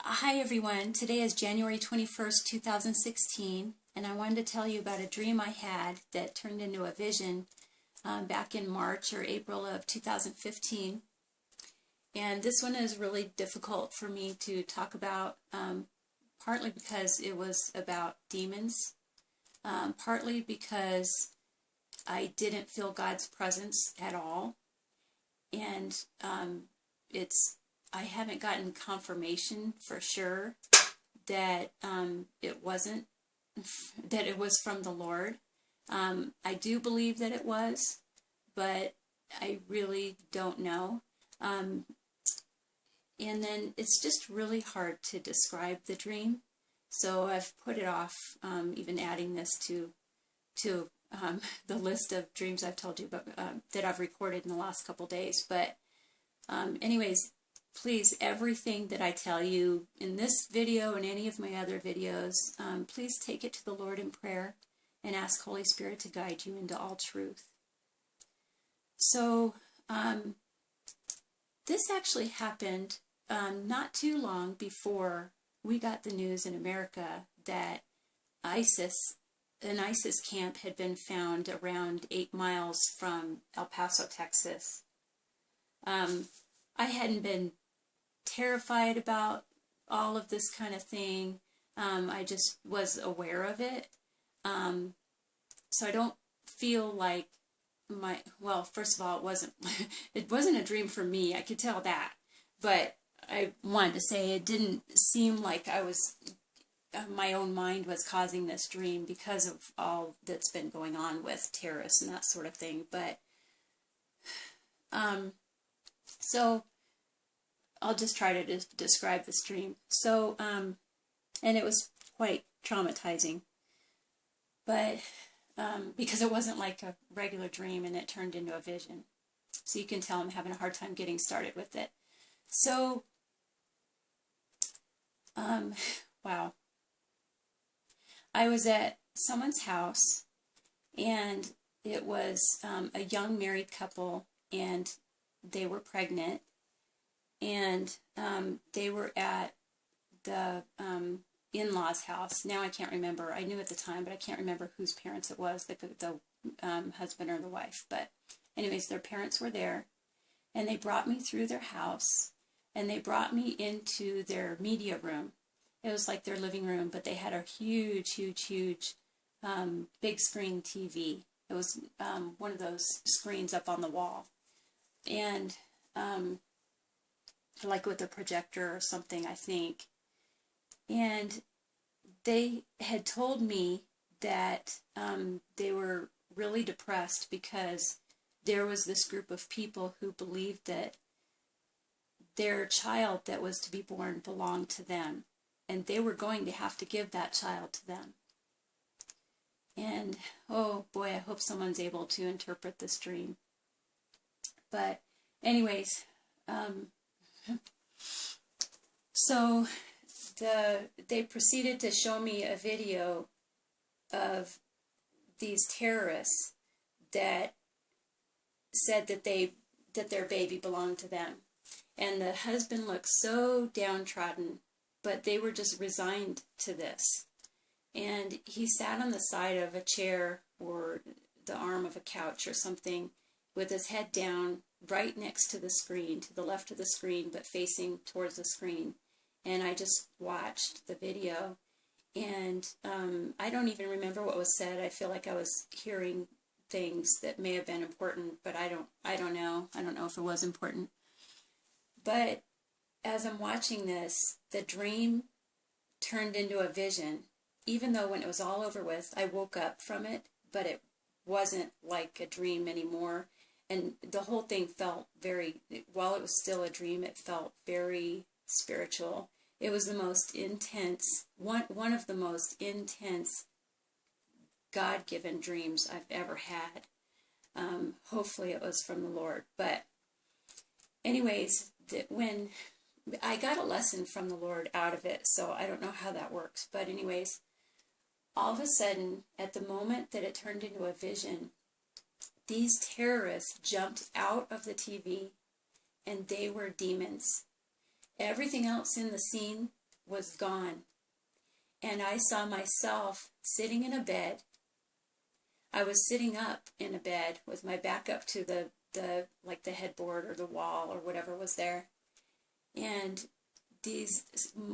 Hi everyone, today is January 21st, 2016, and I wanted to tell you about a dream I had that turned into a vision back in March or April of 2015. And this one is really difficult for me to talk about, partly because it was about demons, partly because I didn't feel God's presence at all, and I haven't gotten confirmation for sure that it wasn't, that it was from the Lord. I do believe that it was, but I really don't know. And then it's just really hard to describe the dream. So I've put it off, even adding this to the list of dreams I've told you about, that I've recorded in the last couple days. But anyways, please, everything that I tell you in this video and any of my other videos, please take it to the Lord in prayer and ask Holy Spirit to guide you into all truth. So this actually happened not too long before we got the news in America that an ISIS camp had been found around 8 miles from El Paso, Texas. I hadn't been terrified about all of this kind of thing. I just was aware of it. So I don't feel like well, first of all, it wasn't a dream for me. I could tell that. But I wanted to say it didn't seem like my own mind was causing this dream because of all that's been going on with terrorists and that sort of thing. But, so I'll just try to describe this dream. So, and it was quite traumatizing, but because it wasn't like a regular dream and it turned into a vision. So you can tell I'm having a hard time getting started with it. So, wow. I was at someone's house, and it was a young married couple, and they were pregnant. And they were at the in-laws' house. Now I can't remember. I knew at the time, but I can't remember whose parents it was, the husband or the wife. But anyways, their parents were there, and they brought me through their house, and they brought me into their media room. It was like their living room, but they had a huge big screen TV. It was one of those screens up on the wall. And like with a projector or something, I think. And they had told me that they were really depressed because there was this group of people who believed that their child that was to be born belonged to them, and they were going to have to give that child to them. And oh boy, I hope someone's able to interpret this dream. But anyways, so they proceeded to show me a video of these terrorists that said that their baby belonged to them. And the husband looked so downtrodden, but they were just resigned to this. And he sat on the side of a chair or the arm of a couch or something with his head down, right next to the screen, to the left of the screen, but facing towards the screen. And I just watched the video, and I don't even remember what was said. I feel like I was hearing things that may have been important, but I don't know. I don't know if it was important. But as I'm watching this, the dream turned into a vision, even though when it was all over with, I woke up from it, but it wasn't like a dream anymore. And the whole thing felt while it was still a dream, it felt very spiritual. It was the most intense, one of the most intense God-given dreams I've ever had. Hopefully it was from the Lord. But anyways, when I got a lesson from the Lord out of it, so I don't know how that works. But anyways, all of a sudden, at the moment that it turned into a vision, these terrorists jumped out of the TV, and they were demons. Everything else in the scene was gone. And I saw myself sitting in a bed. I was sitting up in a bed with my back up to the headboard or the wall or whatever was there. And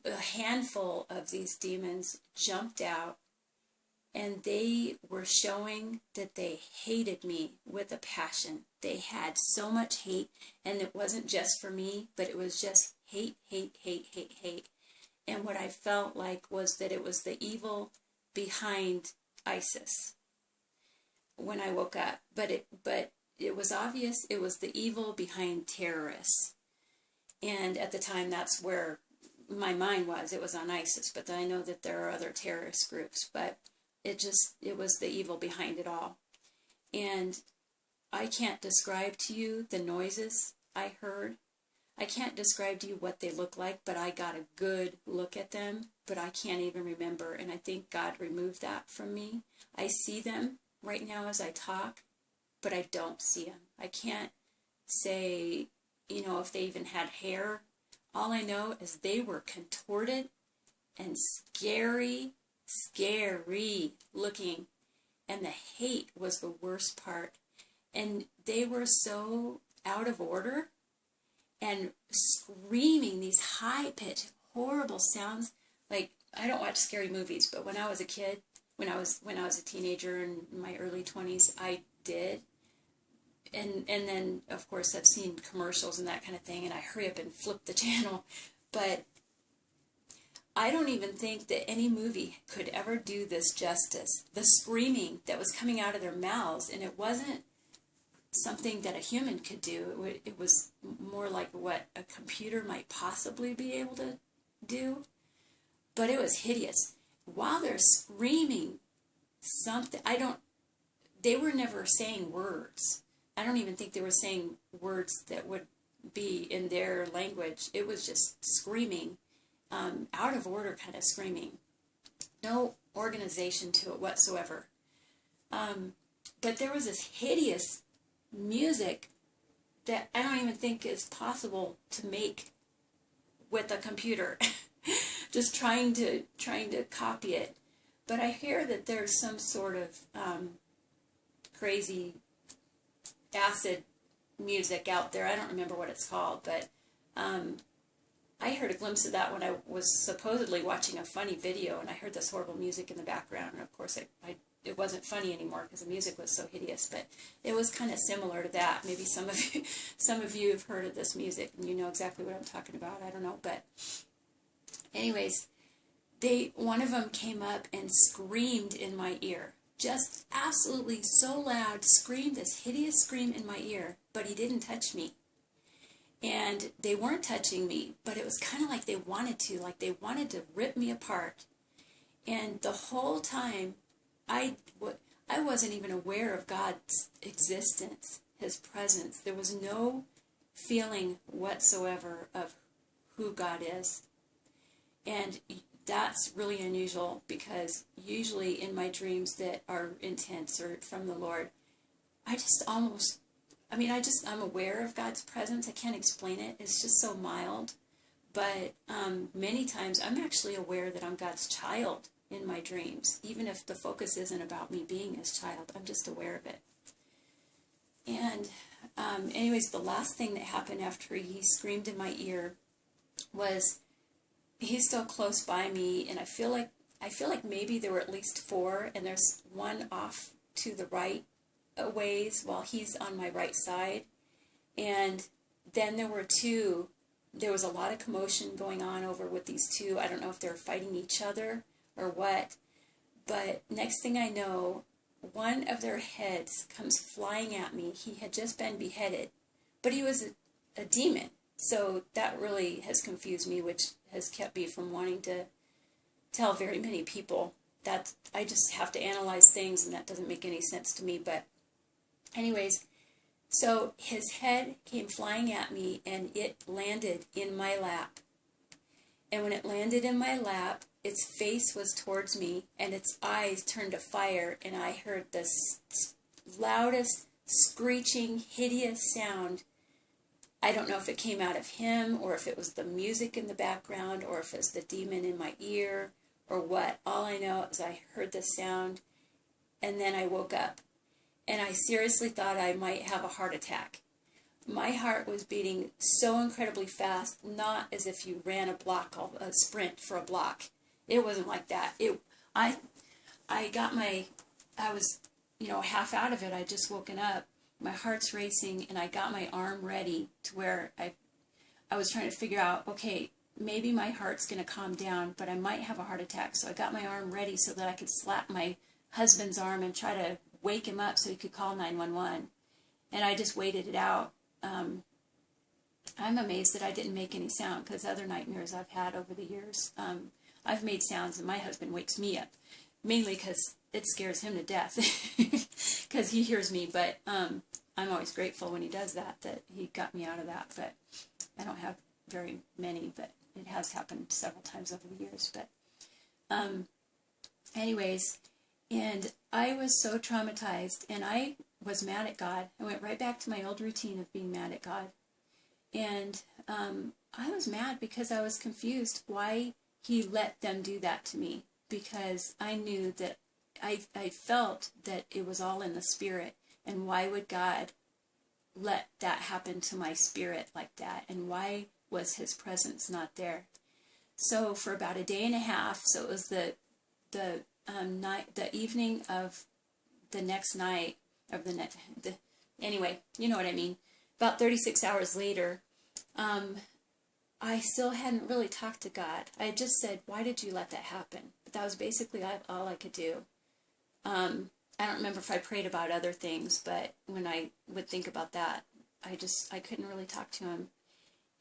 a handful of these demons jumped out, and they were showing that they hated me with a passion. They had so much hate, and it wasn't just for me, but it was just hate, hate, hate, hate, hate. And what I felt like was that it was the evil behind ISIS when I woke up. But it was obvious it was the evil behind terrorists. And at the time, that's where my mind was. It was on ISIS, but I know that there are other terrorist groups. But it was the evil behind it all. And I can't describe to you the noises I heard. I can't describe to you what they look like, but I got a good look at them, but I can't even remember. And I think God removed that from me. I see them right now as I talk, but I don't see them. I can't say, if they even had hair. All I know is they were contorted and scary looking. And the hate was the worst part. And they were so out of order and screaming these high-pitched, horrible sounds. Like, I don't watch scary movies, but when I was a kid, when I was a teenager in my early 20s, I did. And then, of course, I've seen commercials and that kind of thing, and I hurry up and flip the channel. But I don't even think that any movie could ever do this justice. The screaming that was coming out of their mouths, and it wasn't something that a human could do. It was more like what a computer might possibly be able to do. But it was hideous. While they're screaming something, they were never saying words. I don't even think they were saying words that would be in their language. It was just screaming, out of order kind of screaming. No organization to it whatsoever. But there was this hideous music that I don't even think is possible to make with a computer. Just trying to copy it. But I hear that there's some sort of crazy acid music out there. I don't remember what it's called, but I heard a glimpse of that when I was supposedly watching a funny video, and I heard this horrible music in the background. And of course, it wasn't funny anymore because the music was so hideous. But it was kind of similar to that. Maybe some of you have heard of this music and you know exactly what I'm talking about. I don't know, but anyways, one of them came up and screamed in my ear. Just absolutely so loud, screamed this hideous scream in my ear, but he didn't touch me. And they weren't touching me, but it was kind of like they wanted to rip me apart. And the whole time, I wasn't even aware of God's existence, His presence. There was no feeling whatsoever of who God is. And that's really unusual, because usually in my dreams that are intense or from the Lord, I'm aware of God's presence. I can't explain it. It's just so mild. But many times I'm actually aware that I'm God's child in my dreams, even if the focus isn't about me being His child. I'm just aware of it. And anyways, the last thing that happened after he screamed in my ear was, he's still close by me, and I feel like maybe there were at least 4, and there's one off to the right a ways while he's on my right side. And then there were 2. There was a lot of commotion going on over with these 2. I don't know if they were fighting each other or what. But next thing I know, one of their heads comes flying at me. He had just been beheaded, but he was a demon. So that really has confused me, which has kept me from wanting to tell very many people. That I just have to analyze things, and that doesn't make any sense to me. But anyways, so his head came flying at me, and it landed in my lap. And when it landed in my lap, its face was towards me, and its eyes turned to fire, and I heard the loudest, screeching, hideous sound I don't know if it came out of him, or if it was the music in the background, or if it's the demon in my ear, or what. All I know is I heard the sound, and then I woke up. And I seriously thought I might have a heart attack. My heart was beating so incredibly fast, not as if you ran a sprint for a block. It wasn't like that. I was, half out of it. I just woken up. My heart's racing, and I got my arm ready to where I was trying to figure out, okay, maybe my heart's going to calm down, but I might have a heart attack. So I got my arm ready so that I could slap my husband's arm and try to wake him up so he could call 911. And I just waited it out. I'm amazed that I didn't make any sound, because other nightmares I've had over the years, I've made sounds and my husband wakes me up, mainly because it scares him to death, because he hears me. But I'm always grateful when he does that he got me out of that. But I don't have very many, but it has happened several times over the years. But anyways, and I was so traumatized, and I was mad at God. I went right back to my old routine of being mad at God. And I was mad because I was confused why he let them do that to me, because I knew that I felt that it was all in the spirit. And why would God let that happen to my spirit like that? And why was his presence not there? So for about a day and a half, so it was the evening of the next night of anyway, you know what I mean. About 36 hours later, I still hadn't really talked to God. I had just said, why did you let that happen? But that was basically all I could do. I don't remember if I prayed about other things, but when I would think about that, I couldn't really talk to him.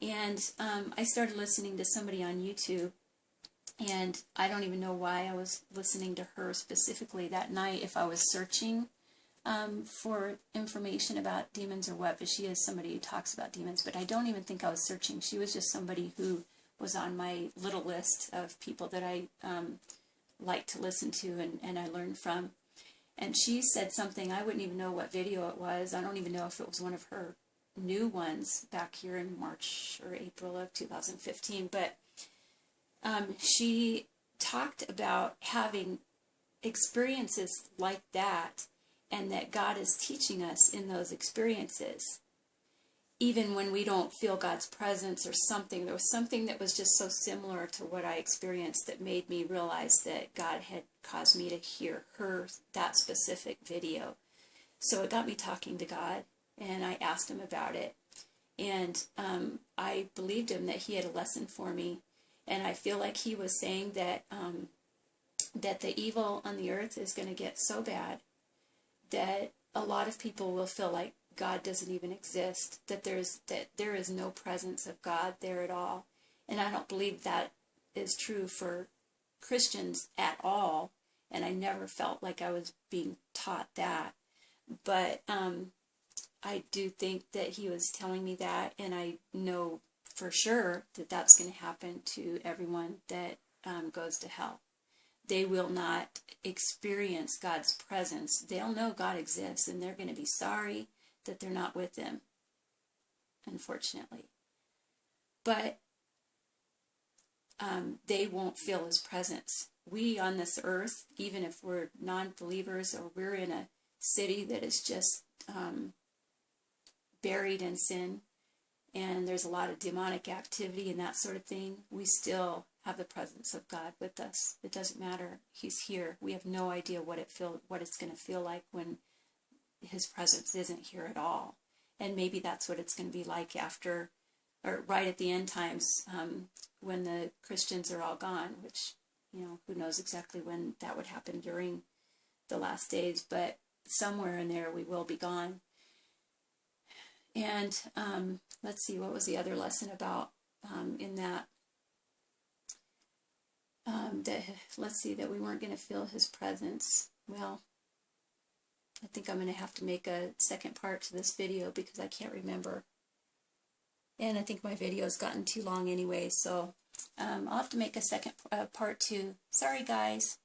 And I started listening to somebody on YouTube, and I don't even know why I was listening to her specifically that night, if I was searching for information about demons or what, but she is somebody who talks about demons. But I don't even think I was searching. She was just somebody who was on my little list of people that I like to listen to and I learned from. And she said something, I wouldn't even know what video it was. I don't even know if it was one of her new ones back here in March or April of 2015. But she talked about having experiences like that, and that God is teaching us in those experiences. Even when we don't feel God's presence or something, there was something that was just so similar to what I experienced that made me realize that God had caused me to hear that specific video. So it got me talking to God, and I asked him about it. And I believed him that he had a lesson for me. And I feel like he was saying that that the evil on the earth is going to get so bad that a lot of people will feel like God doesn't even exist, that there is no presence of God there at all. And I don't believe that is true for Christians at all. And I never felt like I was being taught that. But I do think that he was telling me that, and I know for sure that that's going to happen to everyone that goes to hell. They will not experience God's presence. They'll know God exists, and they're going to be sorry that they're not with him, unfortunately. But they won't feel his presence. We on this earth, even if we're non-believers or we're in a city that is just buried in sin, and there's a lot of demonic activity and that sort of thing, we still have the presence of God with us. It doesn't matter. He's here. We have no idea what it's going to feel like when his presence isn't here at all. And maybe that's what it's going to be like after, or right at the end times, when the Christians are all gone, which, who knows exactly when that would happen during the last days, but somewhere in there we will be gone. And let's see, what was the other lesson about in that? That we weren't going to feel his presence. Well, I think I'm going to have to make a second part to this video because I can't remember. And I think my video's gotten too long anyway, so I'll have to make a second part too. Sorry, guys.